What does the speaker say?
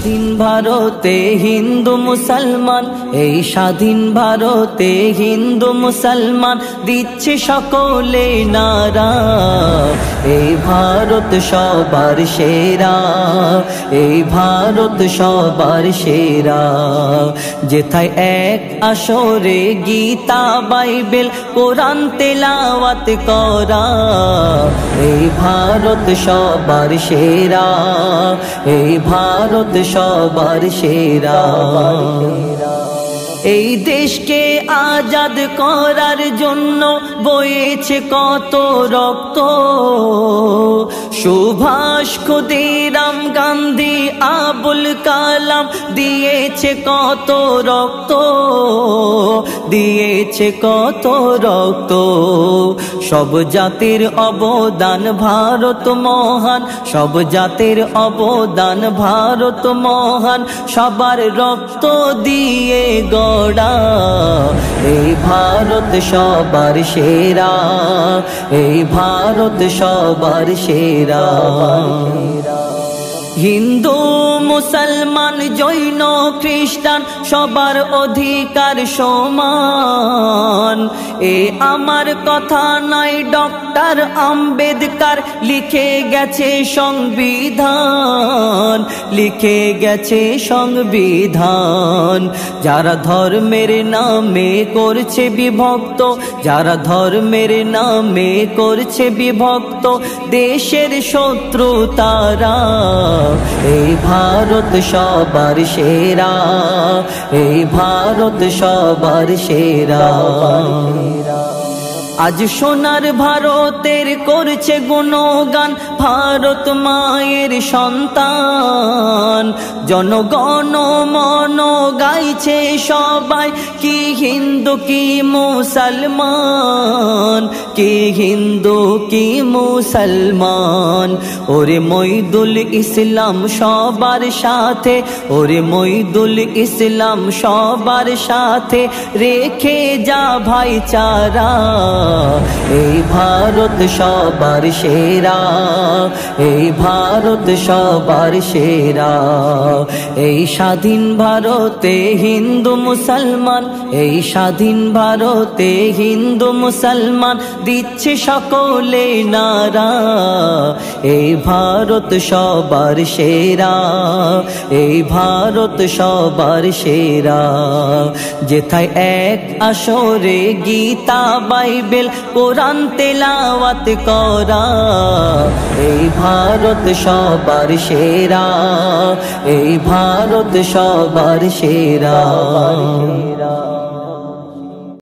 স্বাধীন ভারতে হিন্দু মুসলমান, এই স্বাধীন ভারতে হিন্দু মুসলমান দিচ্ছে সকলে নারা, এই ভারত সবার সেরা, এই ভারত সবার সেরা। যেথায় এক আসরে গীতা বাইবেল কোরআন তেলাওয়াত করা, এই ভারত সবার সেরা, এই ভারত সবার সেরা। এই দেশকে আজাদ করার জন্য বয়েছে কত রক্ত, সুভাষ, ক্ষুদিরাম গান্ধী, আবুল কালাম দিয়েছে কত রক্ত, দিয়েছে কত রক্ত। সব জাতির অবদান ভারত মহান, সব জাতির অবদান ভারত মহান, সবার রক্ত দিয়ে গড়া, এই ভারত সবার সেরা, এই ভারত সবার সেরা। হিন্দু মুসলমান জৈন খ্রিস্টান সবার অধিকার সমান, এ আমার কথা নাই, ডক্টর আম্বেদকর লিখে গেছে সংবিধান, লিখে গেছে সংবিধান। যারা ধর্মের নামে করছে বিভক্ত, যারা ধর্মের নামে করছে বিভক্ত, দেশের শত্রু তারা, এই ভারত সবার সেরা, এই ভারত সবার সেরা। আজ সোনার ভারতের করছে গুণগান ভারত মায়ের সন্তান, জনগণ মন গাইছে সবাই, কি হিন্দু কি মুসলমান, কি হিন্দু কি মুসলমান। ওরে মইদুল ইসলাম সবার সাথে, ওরে মইদুল ইসলাম সবার সাথে, রেখে যা ভাইচারা, এই ভারত সবার সেরা, এই ভারত সবার সেরা। এই স্বাধীন ভারতে হিন্দু মুসলমান, এই স্বাধীন ভারতে হিন্দু মুসলমান দিচ্ছে সকলে নারা, এই ভারত সবার সেরা, এই ভারত সবার সেরা। যেথায় এক আসরে গীতা বাইবেল কোরআন তেলাওয়াত করা, এই ভারত সবার সেরা, এই ভারত সবার সেরা।